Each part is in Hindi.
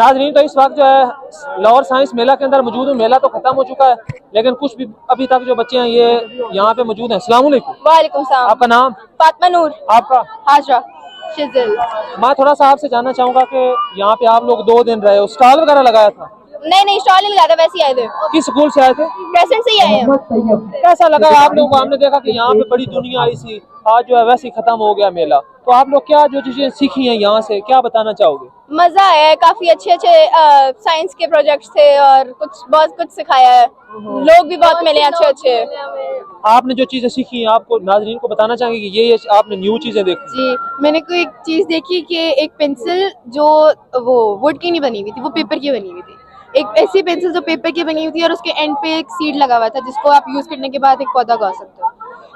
नाजरीन, तो इस वक्त जो है लाहौर साइंस मेला के अंदर मौजूद हूँ। मेला तो खत्म हो चुका है, लेकिन कुछ भी अभी तक जो बच्चे हैं ये यहाँ पे मौजूद हैं। अस्सलाम वालेकुम। वालेकुम सलाम। आपका नाम? फातिमा नूर। आपका? हाजरा शिजिल। मैं थोड़ा सा आपसे जानना चाहूंगा कि यहाँ पे आप लोग 2 दिन रहे हो, स्टॉल वगैरह लगाया था? नहीं स्टॉल नहीं लगाया था, वैसे ही आए थे। किस स्कूल से आए थे? प्रेजेंट से ही आए हैं। कैसा लगा आप लोगों को? हमने देखा कि यहाँ पे बड़ी दुनिया आई सी, आज जो है वैसे ही खत्म हो गया मेला। तो आप लोग क्या जो चीजें सीखी हैं यहाँ से, क्या बताना चाहोगे? मजा आया है, काफी अच्छे अच्छे साइंस के प्रोजेक्ट्स थे और बहुत कुछ सिखाया है। लोग भी बहुत मिले अच्छे अच्छे। आपने जो चीजें सीखी हैं आपको नाजरीन को बताना चाहेंगे कि ये आपने न्यू चीजें देखी? जी, मैंने कोई एक चीज देखी कि एक पेंसिल जो वो वुड की नहीं बनी हुई थी, वो पेपर की बनी हुई थी। एक ऐसी पेंसिल जो पेपर की बनी हुई थी और उसके एंड पे एक सीड लगा हुआ था जिसको आप यूज करने के बाद एक पौधा उगा सकते हो।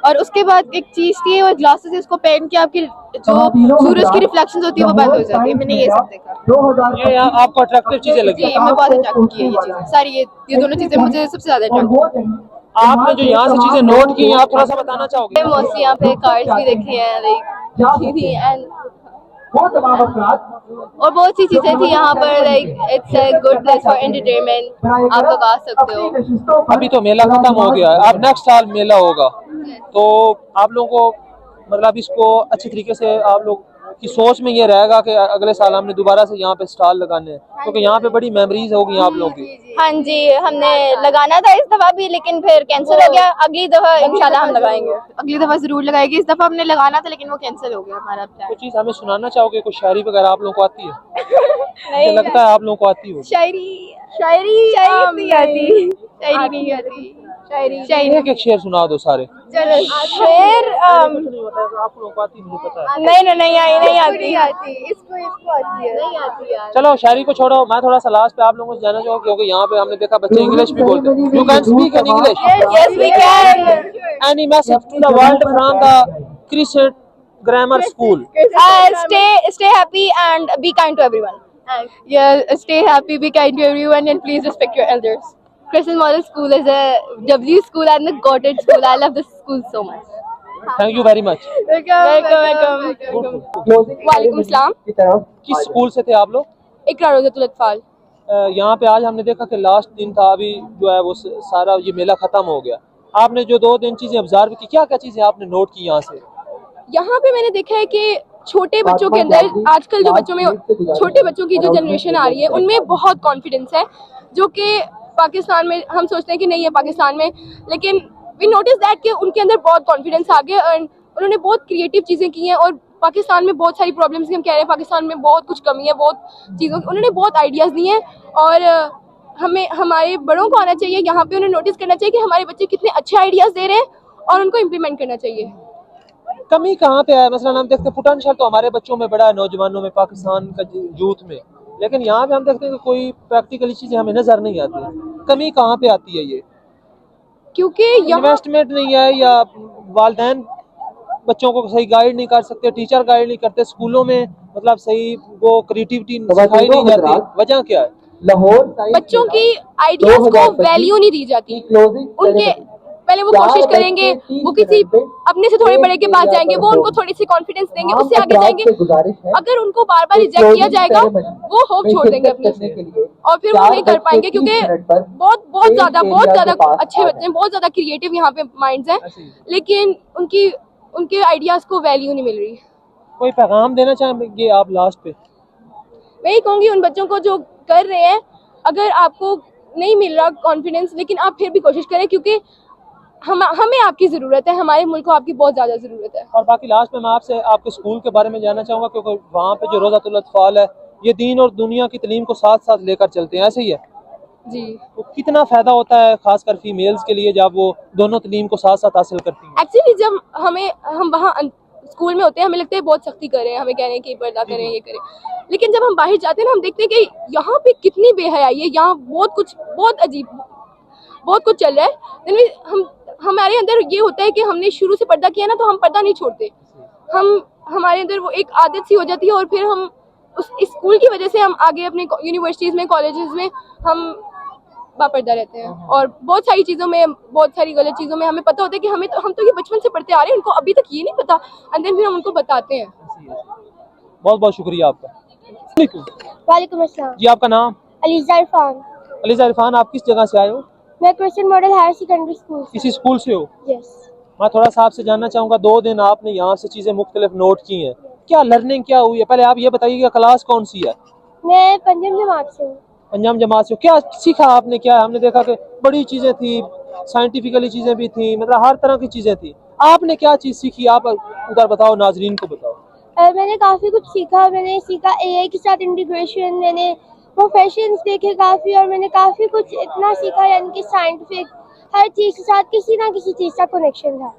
और उसके बाद एक चीज थी, वो ग्लासेस, इसको पहन के आपकी जो सूरज की रिफ्लेक्शन होती है वो बंद हो जाती है। मैंने ये सब देखा। ये आपको अट्रैक्टिव चीजें लगी? जी, मैं बहुत अट्रैक्ट की है ये चीजें सारी, ये दोनों चीजें मुझे सबसे ज्यादा अट्रैक्ट। आपने जो यहाँ से चीजें नोट की हैं, आप थोड़ा सा बताना चाहोगे? मोस्टली यहाँ पे कार्ड्स भी देखी हैं, लाइक थी एंड और बहुत सी चीजें थी यहाँ पर। Like it's a good place for entertainment, आप लोग आ सकते हो। अभी तो मेला खत्म हो गया है, अब नेक्स्ट साल मेला होगा, तो आप लोगों को मतलब इसको अच्छी तरीके से आप लोग की सोच में ये रहेगा कि अगले साल हमने दोबारा से यहाँ पे स्टॉल लगाने हैं, क्योंकि यहाँ पे बड़ी मेमोरीज होगी आप लोगों की। हाँ जी, हमने लगाना था इस दफा भी, लेकिन फिर कैंसिल हो गया। अगली दफा इंशाल्लाह हम लगाएंगे, अगली दफा जरूर लगाएंगे। इस दफा हमने लगाना था लेकिन वो कैंसिल हो गया हमारा प्लान। कुछ चीज हमें सुनाना चाहोगे? कुछ शायरी वगैरह आप लोगों को आती है? मुझे लगता है आप लोगों को आती होगी। शायरी शायरी नहीं आती, शायरी नहीं आती। शायरी एक शेर सुना दो सारे। चलो शेर। आप लोगों को आती, मुझे पता है। नहीं आती। इसको आती है, नहीं आती यार। चलो शायरी को छोड़ो, मैं थोड़ा सा लास्ट पे आप लोगों को जानना चाहूँगा, क्योंकि यहाँ पे हमने देखा बच्चे इंग्लिश भी बोलते हैं। You can speak in English? Yes, we can. Any message to the world from the crescent grammar school? Stay happy and be kind to everyone. Yeah, stay happy, be kind to everyone, and please respect your elders. Crescent Model School is a W school and a goated school. I love this school so much. Thank you very much. Welcome. वालेकुम सलाम। किस स्कूल से थे आप लोग? इकरा रोज़तुल अतफाल। यहाँ पे आज हमने देखा कि लास्ट दिन था, अभी जो है वो सारा ये मेला खत्म हो गया। आपने जो 2 दिन चीजें ऑब्जर्व की, क्या क्या चीजें आपने नोट की यहाँ से? यहाँ पे मैंने देखा है कि छोटे बच्चों के अंदर आजकल जो बच्चों में, छोटे बच्चों की जो जनरेशन आ रही है उनमें बहुत कॉन्फिडेंस है, जो कि पाकिस्तान में हम सोचते हैं कि नहीं है पाकिस्तान में, लेकिन वी नोटिस दैट कि उनके अंदर बहुत कॉन्फिडेंस आ गया और उन्होंने बहुत क्रिएटिव चीज़ें की हैं। और पाकिस्तान में बहुत सारी प्रॉब्लम्स हम कह रहे हैं, पाकिस्तान में बहुत कुछ कमी है, बहुत चीज़ों की उन्होंने बहुत आइडियाज़ दिए हैं। और हमें, हमारे बड़ों को आना चाहिए यहाँ पे, उन्हें नोटिस करना चाहिए कि हमारे बच्चे कितने अच्छे आइडियाज़ दे रहे हैं और उनको इम्प्लीमेंट करना चाहिए। कमी कहाँ पे है? मसलन हम देखते हैं पोटेंशियल तो हमारे बच्चों में बड़ा है, नौजवानों में, पाकिस्तान का यूथ में, लेकिन यहाँ पे हम देखते हैं कि कोई प्रैक्टिकली चीजें हमें नजर नहीं आती। कमी कहाँ पे आती है? ये क्योंकि इन्वेस्टमेंट नहीं है, या वालिदैन बच्चों को सही गाइड नहीं कर सकते, टीचर गाइड नहीं करते, स्कूलों में मतलब सही वो क्रिएटिविटी सिखाई नहीं जाती? वजह क्या है? बच्चों की आइडियाज को वैल्यू नहीं दी जाती। उनके पहले वो कोशिश करेंगे, वो किसी अपने से थोड़े बड़े के पास जाएंगे, वो उनको थोड़ी सी कॉन्फिडेंस देंगे, उससे आगे जाएंगे। अगर उनको बार बार रिजेक्ट किया जाएगा वो होप छोड़ देंगे अपने से और फिर वो नहीं कर पाएंगे, क्योंकि बहुत ज्यादा अच्छे बच्चे हैं, बहुत ज्यादा क्रिएटिव यहाँ पे माइंड्स हैं, लेकिन उनके आइडियाज को वैल्यू नहीं मिल रही। कोई पैगाम देना चाहेंगे आप लास्ट पे? मैं ही कहूँगी उन बच्चों को जो कर रहे हैं, अगर आपको नहीं मिल रहा कॉन्फिडेंस, लेकिन आप फिर भी कोशिश करें, क्योंकि हमें आपकी ज़रूरत है, हमारे मुल्क को आपकी बहुत ज़्यादा ज़रूरत है। और बाकी लास्ट में मैं आपसे आपके स्कूल के बारे में जानना चाहूँगा, क्योंकि वहाँ पे जो रोज़ातुल अतफाल है ये दीन और दुनिया की तालीम को साथ साथ लेकर चलते हैं, ऐसे ही है जी। तो कितना फ़ायदा होता है खासकर फीमेल्स के लिए जब वो दोनों तालीम को साथ साथ हासिल करती हैं? एक्चुअली जब हम वहाँ स्कूल में होते हैं, हमें लगता है बहुत सख्ती करें, हमें कह रहे हैं कि पर्दा करें, ये करें, लेकिन जब हम बाहर जाते हैं ना, हम देखते हैं कि यहाँ पे कितनी बेहयाई है, यहाँ बहुत अजीब बहुत कुछ चल रहा है। हमारे अंदर ये होता है कि हमने शुरू से पर्दा किया ना, तो हम पर्दा नहीं छोड़ते, हमारे अंदर वो एक आदत सी हो जाती है और फिर हम उस स्कूल की वजह से हम आगे अपने यूनिवर्सिटीज़ में, कॉलेजेस में हम बापर्दा रहते हैं। और बहुत सारी चीज़ों में, बहुत सारी गलत चीज़ों में हमें पता होता है कि हम तो ये बचपन से पढ़ते आ रहे हैं, उनको अभी तक ये नहीं पता, एंड देन फिर हम उनको बताते हैं। बहुत बहुत शुक्रिया आपका। वालेकुम अस्सलाम। जी आपका नाम? अलीजा इरफान। अलीजा इरफान, आप किस जगह से आए हो? मैं Christian model higher secondary school किसी स्कूल से हो? यस। मैं थोड़ा सा आपसे जानना चाहूँगा, 2 दिन आपने यहाँ से चीज़ें मुख्तलिफ नोट की हैं, क्या लर्निंग क्या हुई है? पहले आप ये बताइएगा क्लास कौन सी है? मैं पंजम जमात से हूँ। पंजाब जमात से हो। क्या सीखा आपने? क्या हमने देखा कि बड़ी चीज़ें थी, साइंटिफिकली चीज़ें भी थी, मतलब हर तरह की चीज़ें थी। आपने क्या चीज़ सीखी? आप उधर बताओ, नाजरीन को बताओ। मैंने काफ़ी कुछ सीखा। मैंने सीखा एआई के साथ इंटीग्रेशन, मैंने प्रोफेशंस देखे काफ़ी, और मैंने काफ़ी कुछ इतना सीखा, यानी कि साइंटिफिक हर चीज़ के साथ किसी ना किसी चीज़ का कनेक्शन था।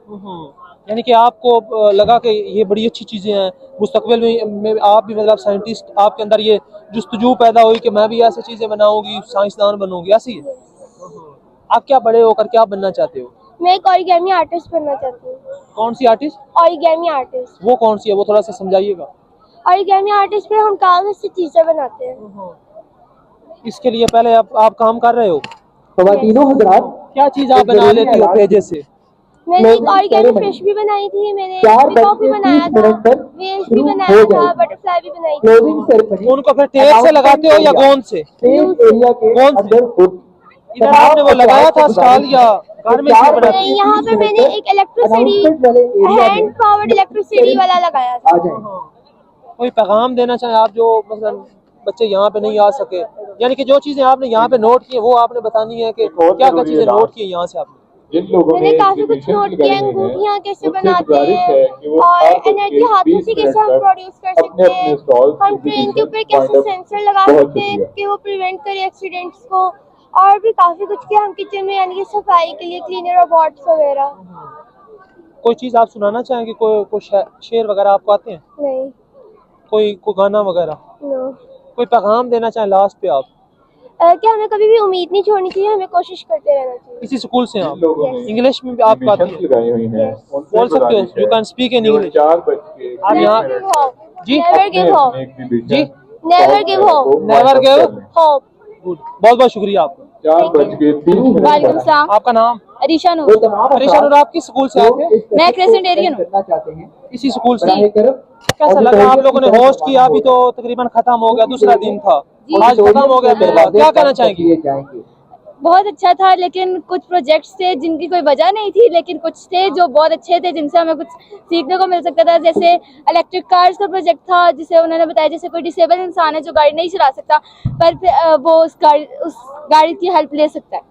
यानी कि आपको लगा कि ये बड़ी अच्छी चीज़ें हैं, मुस्तकबिल में आप भी मतलब साइंटिस्ट, आपके अंदर ये जुस्तजू पैदा हुई कि मैं भी ऐसी चीज़ें बनाऊंगी, साइंसदान बनूंगी, ऐसी है? आप क्या बड़े होकर क्या बनना चाहते हो? मैं एक ओरिगेमी आर्टिस्ट बनना चाहती हूँ। कौन सी आर्टिस्ट? Origami artist. वो कौन सी है? वो थोड़ा सा समझाइएगा। ओरिगेमी आर्टिस्ट में हम कागज से चीज़ें बनाते हैं। इसके लिए पहले आप काम कर रहे हो? खवातीनों हज़रात, क्या चीज़ आप बना लेती हो पेजेस से? मैंने एक ओरिगेमी फिश भी बनाई थी, मैंने 4 पीकॉक भी बज के बनाया 30 था, मिनट पर वेल्स भी शुरू बनाया हो था, जाएगी। बटरफ्लाई भी बनाई थी। क्लोजिंग सेरेमनी उनको फिर टेप से लगाते हो या गोंद से? स्टेज एरिया के गोंद से? अंदर होगी। इधर आपने वो लगाया था स्टॉल या घर में इसमें बनाते नहीं, हो? यहाँ पे मैंने एक इलेक्ट्रिसिटी, अनाउंसमेंट वाले एरिया हैंड पावर्ड इलेक्ट्रिसिटी वाला लगाया था। आ जाए। कोई पैगाम देना चाहें आप, जो मतलब बच्चे यहाँ पे नहीं आ सके, यानी कि जो चीजें आपने यहाँ पे नोट की है वो आपने बतानी है कि क्या क्या चीजें नोट की है यहाँ से आपने? जिन लोगों ने मैंने काफी कुछ एग्जीबिशन नोट लगाई किया, हुई है, अंगूठियाँ कैसे उनसे बनाते गुजारिश हैं, है कि वो और 8 एनर्जी हाथों से कैसे हम प्रोड्यूस कर सकते अपने हैं। अपने स्टॉल हम ट्रेन के ऊपर कैसे सेंसर लगा बहुत सकते हैं शुक्रिया। कि वो प्रिवेंट करे एक्सीडेंट्स को, और भी काफी कुछ किया हम किचन में, यानी कि सफाई के लिए क्लीनर रोबोट्स वगैरह। कोई चीज आप सुनाना चाहेंगे? कोई शेर वगैरह आपको आते हैं? नहीं। कोई गाना वगैरह? नो। कोई पैगाम देना चाहें लास्ट पे आप? क्या हमें कभी भी उम्मीद नहीं छोड़नी चाहिए, हमें कोशिश करते रहना चाहिए। इसी स्कूल से हैं जिन आप? लोगों ने इंग्लिश में भी आपको आती एग्जीबिशन है? लगाई हुई हैं, उनसे बोल सकते हो? गुजारिश यू है कैन स्पीक इन कि वो इंग्लिश। 4 बज के आप 30 यहाँ मिनट जी नेवर गिव होप। जी never give hope. Never give hope. Good, बहुत बहुत शुक्रिया आपका। 4 बज के 30 मिनट वालेकुम सलाम। आपका नाम? अरीशा वो नूर। तमाम परेशान हो? आप किस स्कूल से आए थे? मैं क्रिसेंट एरियन हूँ। करना चाहते हैं। इसी स्कूल से? बराए करम कैसा लगा? आप लोगों ने होस्ट किया, अभी तो तकरीबन खत्म हो गया, दूसरा दिन था, आज खत्म हो गया मेला, क्या कहना चाहेंगे? बहुत अच्छा था, लेकिन कुछ प्रोजेक्ट्स थे जिनकी कोई वजह नहीं थी, लेकिन कुछ थे जो बहुत अच्छे थे, जिनसे हमें कुछ सीखने को मिल सकता था। जैसे इलेक्ट्रिक कार्स का प्रोजेक्ट था, जिसे उन्होंने बताया जैसे कोई डिसेबल इंसान है जो गाड़ी नहीं चला सकता, पर वो उस गाड़ी की हेल्प ले सकता है।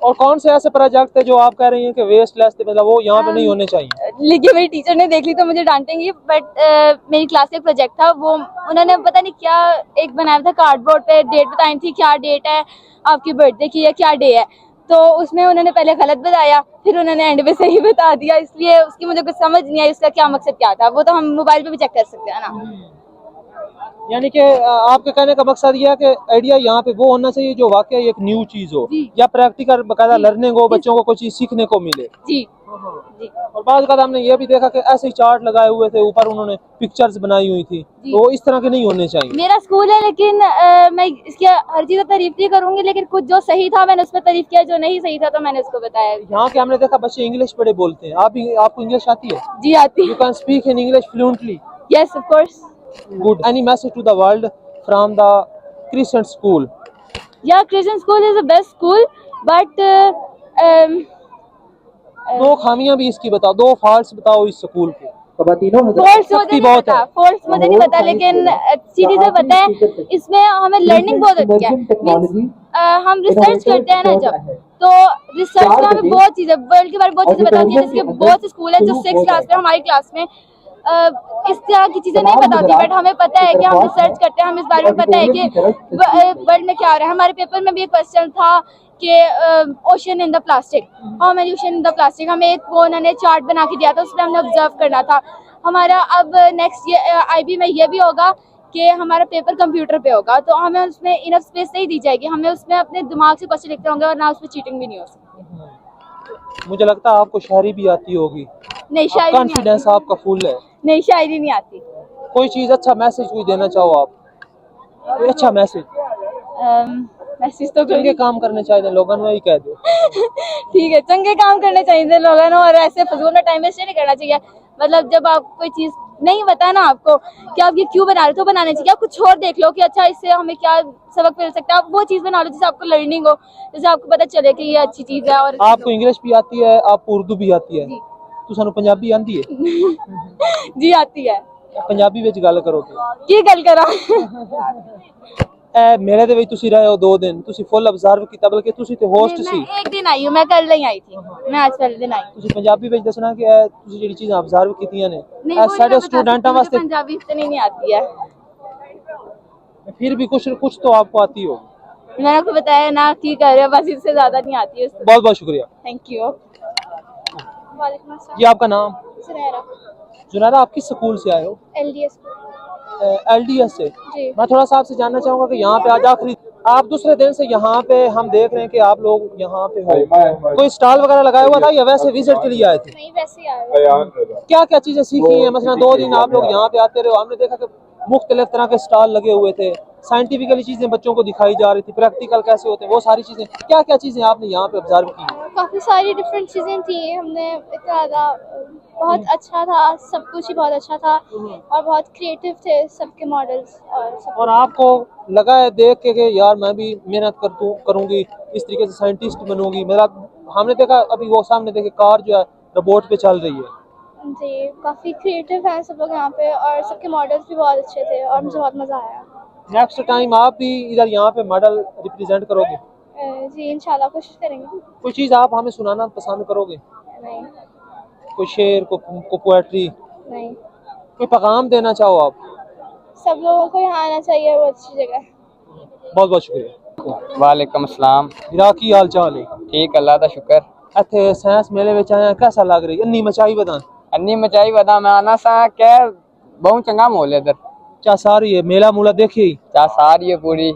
और कौन से ऐसे प्रोजेक्ट थे जो आप कह रही हैं कि वेस्टलेस थे, मतलब वो यहाँ पे नहीं होने चाहिए? लेकिन मेरी टीचर ने देख ली तो मुझे डांटेंगी, बट मेरी क्लास का एक प्रोजेक्ट था, वो उन्होंने पता नहीं क्या एक बनाया था कार्डबोर्ड पे, डेट बताई थी, क्या डेट है आपकी बर्थडे की, है क्या डे है, तो उसमें उन्होंने पहले गलत बताया, फिर उन्होंने एंड में सही बता दिया, इसलिए उसकी मुझे कुछ समझ नहीं आई उसका क्या मकसद क्या था। वो तो हम मोबाइल पे भी चेक कर सकते हैं ना। यानी कि आपके कहने का मकसद ये है कि आइडिया यहाँ पे वो होना चाहिए जो वाकई एक न्यू चीज हो, या प्रैक्टिकल बकायदा लर्निंग हो, बच्चों को कोई चीज सीखने को मिले। जी जी। और बाद हमने ये भी देखा कि ऐसे ही चार्ट लगाए हुए थे, ऊपर उन्होंने पिक्चर्स बनाई हुई थी, तो वो इस तरह के नहीं होने चाहिए। मेरा स्कूल है, लेकिन मैं इसकी हर चीज़ तारीफ नहीं करूंगी, लेकिन कुछ जो सही था मैंने उस पर तारीफ किया, जो नहीं सही था तो मैंने उसको बताया। यहाँ के हमने देखा बच्चे इंग्लिश बड़े बोलते हैं, आपको इंग्लिश आती है? जी आती you can speak in English fluently? Yes of course. Good. Any message to the world from the Christian school? या Christian school is the best school, but दो खामियां भी इसकी बताओ, 2 फॉल्ट्स बताओ इस स्कूल के। फॉल्स मुझे नहीं पता, फॉल्स मुझे नहीं पता, लेकिन अच्छी चीजें पता है, इसमें हमें लर्निंग बहुत अच्छी है। हम रिसर्च करते हैं ना जब, तो रिसर्च में हमें बहुत चीजें वर्ल्ड के बारे में बहुत चीजें बताती है, जिसके बहुत से स्कूल है जो 6th क्लास में, हमारी क्लास में इस तरह की चीजें नहीं पता होती, बट हमें पता है कि हम रिसर्च करते हैं, हम इस बारे में पता है कि वर्ल्ड में क्या हो रहा है। हमारे पेपर में भी एक क्वेश्चन था कि ocean in the plastic, how many ocean in the plastic, हमें एक वो उन्होंने चार्ट बना के दिया था, उसमें हमने ऑब्जर्व करना था। हमारा अब नेक्स्ट IB में ये भी होगा कि हमारा पेपर कंप्यूटर पे होगा, तो हमें उसमें इनफ स्पेस नहीं दी जाएगी, हमें उसमें अपने दिमाग से क्वेश्चन लिखते होंगे, और ना उसमें चीटिंग भी नहीं हो सकती। मुझे लगता है आपको शायरी भी आती होगी। नहीं, शायरी नहीं कॉन्फिडेंस आती। आपका फुल है। नहीं, शायरी नहीं आती। कोई चीज अच्छा मैसेज कोई देना चाहो आप, कोई अच्छा मैसेज? मैसेज तो चंगे काम करने चाहिए लोगों ने, ही कह दो। ठीक है, चंगे काम करने चाहिए लोगों ने, और ऐसे फजूल में टाइम वेस्ट नहीं करना चाहिए। मतलब जब आप कोई चीज नहीं बताया ना आपको कि आप ये क्यों बना रहे, तो बनाने चाहिए। आप कुछ और देख लो कि अच्छा इससे हमें क्या सबक मिल सकता है, आप वो चीज़ बना लो जिससे आपको लर्निंग हो, जिससे आपको पता चले कि ये अच्छी चीज़ है। और आपको इंग्लिश भी आती है, आपको उर्दू भी आती है, तो सानू पंजाबी आंदी है? जी आती है। पंजाबी विच गल करोगे? की गल करा मेले ਦੇ ਵਿੱਚ ਤੁਸੀਂ ਰਹੇ ਹੋ 2 दिन, ਤੁਸੀਂ ਫੁੱਲ ਅਬਜ਼ਰਵ ਕੀਤਾ, ਬਲਕਿ ਤੁਸੀਂ ਤੇ ਹੋਸਟ मैं ਸੀ। एक दिन आई हूँ, मैं कल नहीं आई थी, मैं आज पहले दिन आई। ਤੁਸੀਂ ਪੰਜਾਬੀ ਵਿੱਚ ਦੱਸਣਾ ਕਿ ਇਹ ਤੁਸੀਂ ਜਿਹੜੀ ਚੀਜ਼ਾਂ ਅਬਜ਼ਰਵ ਕੀਤੀਆਂ ਨੇ नहीं ਇਹ वो ਸਾਡੇ नहीं बता स्टूडेंटां सकती, मुझे वास्ते पंजाबी इतनी नहीं आती है। फिर भी कुछ तो आपको आती हो। मैंने आपको बताया ना की कर रहे हो, बस इससे ज्यादा नहीं आती है। बहुत बहुत शुक्रिया। Thank you. वालेकुम जी आपका नाम? अस्सलाम। जुनैरा, आप किस स्कूल से आए हो? LDS LDS से। जी। मैं थोड़ा सा आपसे जानना चाहूंगा कि यहाँ पे आज आखिरी आप दूसरे दिन से यहाँ पे हम देख रहे हैं कि आप लोग यहाँ पे हो, कोई स्टॉल वगैरह लगाया हुआ था या वैसे विजिट के लिए आए थे? नहीं वैसे ही आए। क्या क्या चीजें सीखी हैं? मसलन 2 दिन आप लोग यहाँ पे आते रहे, हमने देखा कि मुख्तलिफ तरह के स्टॉल लगे हुए थे, साइंटिफिकली चीजें बच्चों को दिखाई जा रही थी, प्रैक्टिकल कैसे होते हैं वो सारी चीजें, क्या क्या चीजें आपने यहाँ पे ऑब्जर्व की? काफ़ी सारी डिफरेंट चीज़ें थी, हमने इतना ज़्यादा बहुत अच्छा था, सब कुछ ही बहुत अच्छा था और बहुत क्रिएटिव थे सबके मॉडल्स और सब। और आपको लगा है देख के कि यार मैं भी मेहनत करूंगी, इस तरीके से साइंटिस्ट बनूंगी? मेरा हमने देखा अभी वो सामने देखे कार जो है रोबोट पे चल रही है। जी काफ़ी क्रिएटिव हैं सब लोग यहाँ पे और सबके मॉडल्स भी बहुत अच्छे थे और मुझे बहुत मज़ा आया। नेक्स्ट टाइम आप भी इधर यहाँ पे मॉडल रिप्रेजेंट करोगे? जी इंशाल्लाह कोशिश करेंगे। कोई चीज़ आप हमें सुनाना पसंद करोगे? नहीं कोई शेर, को पोएट्री, नहीं, कोई पैगाम देना चाहो आप? सब लोगों को यहाँ आना चाहिए, वो अच्छी जगह है। बहुत बहुत शुक्रिया। वालेकुम अस्सलाम। की हाल चाल है? ठीक अल्लाह दा शुक्र। ਇੱਥੇ ਸਾਇੰਸ ਮੇਲੇ ਵਿੱਚ ਆਇਆ, कैसा लग रही? ਇੰਨੀ ਮਚਾਈ ਵਧਾਂ अन्नी मचाई वदा मैं आना सा क्या बहुत चंगा माहौल है इधर। चा सारी है मेला मूला देखी? चा सारी है पूरी।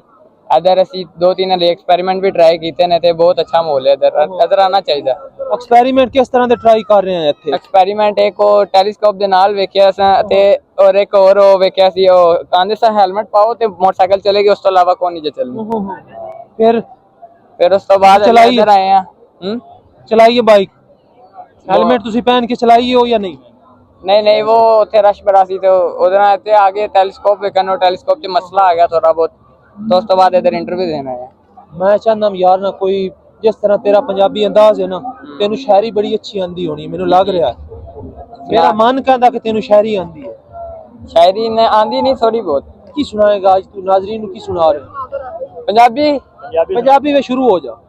इधर असी 2-3 एक्सपेरिमेंट भी ट्राई कीते ने ते बहुत अच्छा माहौल है इधर, इधर आना चाहिए। एक्सपेरिमेंट किस तरह ਦੇ ट्राई कर रहे हैं ਇੱਥੇ? एक्सपेरिमेंट एक ਉਹ ਟੈਲੀਸਕੋਪ ਦੇ ਨਾਲ ਵੇਖਿਆ ਸਾਂ ਤੇ ਔਰ ਇੱਕ ਹੋਰ ਉਹ ਵੇਖਿਆ ਸੀ, ਉਹ ਕਹਿੰਦੇ ਸਾਂ ਹੈਲਮਟ ਪਾਓ ਤੇ ਮੋਟਰਸਾਈਕਲ ਚਲੇਗੀ, ਉਸ ਤੋਂ ਇਲਾਵਾ ਕੋਈ ਨਹੀਂ ਜੇ ਚੱਲਣੀ। ਫਿਰ ਉਸ ਤੋਂ ਬਾਅਦ ਚਲਾਈ ਇੱਧਰ ਆਏ ਆ। ਚਲਾਈਏ ਬਾਈਕ, ਹੈਲਮਟ ਤੁਸੀਂ ਪਹਿਨ ਕੇ ਚਲਾਈਏ ਹੋ ਜਾਂ ਨਹੀਂ? नहीं वो ਉੱਥੇ रश बड़ा सी तो ਉਹਦੇ ਨਾਲ ਇੱਥੇ ਆ ਕੇ ਟੈਲੀਸਕੋਪ ਵੇਖਣ ਨੂੰ, ਟੈਲੀਸਕੋਪ 'ਚ ਮਸਲਾ ਆ ਗਿਆ ਥੋੜਾ ਬਹੁਤ, तो उस तो बाद इधर इंटरव्यू देना है। मैं चाहना यार ना कोई जिस तरह तेरा पंजाबी अंदाज है ना, तेनू शायरी बड़ी अच्छी आंदी होनी, मैनू लग रहा है, मेरा मन कहता कि तेनू शायरी आंदी है। शायरी ने आंदी नहीं थोड़ी बहुत। की सुनाएगा आज तू नाजरीन नू, की सुना रहे? पंजाबी पंजाबी में शुरू हो जा।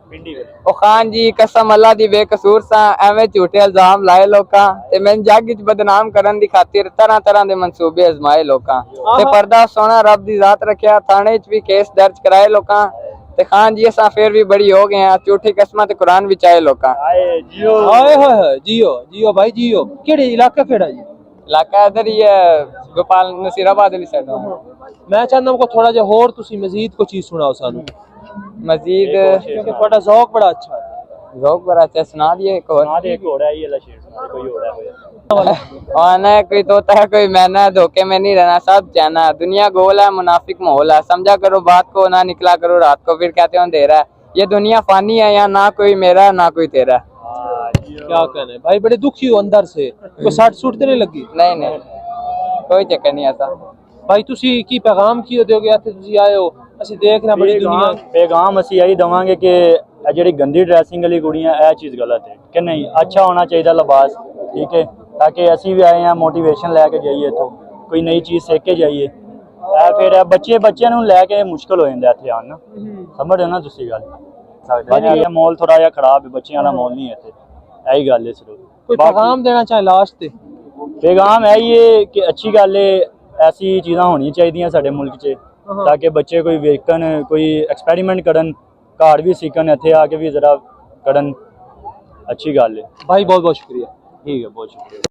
ओ खान जी कसम अल्लाह दी बेकसूर सा एवें झूठे इल्जाम लाए लोकां ते मैन जग विच बदनाम करन दी खातिर तरह तरह दे मंसूबे अजमाए लोकां ते पर्दा सोना रब दी जात रखिया, थाने च भी केस दर्ज कराए लोकां ते खान जी असां फिर भी बड़ी हो गए हैं, झूठी कसमां ते कुरान विच आए लोकां। हाय हाय जियो जियो भाई जियो। केड़े इलाका केड़ा जी? इलाका इधर ही है गोपाल नसीराबाद वाली साइड। मैं चाहता को थोड़ा जिहा होर तुसी मजीद कोई चीज सुनाओ सानू, मजीद क्योंकि थोड़ा ज़ौक बड़ा अच्छा है। ज़ौक बड़ा अच्छा, सुना दिए एक और। एक और है, ये ला शेर सुना दे, कोई और है। और न कोई तोता है कोई मैना है, धोखे में नहीं रहना सब जाना है, दुनिया गोल है मुनाफिक माहौल है, समझा करो बात को ना निकला करो रात को, फिर कहते हो अंधेरा है, ये दुनिया फानी है, यहाँ ना कोई मेरा ना कोई तेरा। क्या कहने भाई, बड़े दुखी हो अंदर से, कोई सट सुट तो नहीं लगी? नहीं नहीं कोई चक्कर नहीं ऐसा। भाई तुसी की पैगाम की दोगे? ਇੱਥੇ ਤੁਸੀਂ ਆਏ ਹੋ, ਅਸੀਂ ਦੇਖ ਰਹੇ ਹਾਂ ਬੜੀ ਦੁਨੀਆ। पैगाम ਅਸੀਂ ਇਹੀ ਦਵਾਂਗੇ ਕਿ ਇਹ ਜਿਹੜੀ ਗੰਦੀ ਡਰੈਸਿੰਗ ਵਾਲੀ ਕੁੜੀਆਂ, ਇਹ ਚੀਜ਼ ਗਲਤ ਹੈ ਕਿ ਨਹੀਂ, ਅੱਛਾ ਹੋਣਾ ਚਾਹੀਦਾ ਲਿਬਾਸ, ਠੀਕ ਹੈ, ਤਾਂ ਕਿ ਅਸੀਂ ਵੀ ਆਏ ਹਾਂ ਮੋਟੀਵੇਸ਼ਨ ਲੈ ਕੇ ਜਾਈਏ, ਇੱਥੋਂ ਕੋਈ ਨਈ ਚੀਜ਼ ਸਿੱਖ ਕੇ ਜਾਈਏ। ਇਹ ਫਿਰ ਬੱਚਿਆਂ ਨੂੰ ਲੈ ਕੇ ਮੁਸ਼ਕਲ ਹੋ ਜਾਂਦਾ ਇੱਥੇ ਆਉਣਾ, ਸਮਝਦੇ ਹੋ ਨਾ ਤੁਸੀਂ ਗੱਲ? ਸਾਡੇ ਇਹ ਮਾਹੌਲ ਥੋੜਾ ਜਿਹਾ ਖਰਾਬ ਹੈ, ਬੱਚਿਆਂ ਵਾਲਾ ਮਾਹੌਲ ਨਹੀਂ ਹੈ ਇੱਥੇ, ਇਹੀ ਗੱਲ ਹੈ ਸਿਰਫ। ਕੋਈ ਪੈगाम ਦੇਣਾ ਚਾਹੇ ਲਾਸਟ ਤੇ? पैगाम है ये कि अच्छी गल है, ऐसी चीज़ां होनी चाहिए साडे मुल्क च, ताकि बच्चे कोई वेखन, कोई एक्सपेरिमेंट करन, घर भी सीखन, इत्थे आके भी जरा करन, अच्छी गल है। भाई बहुत बहुत शुक्रिया। ठीक है, बहुत शुक्रिया।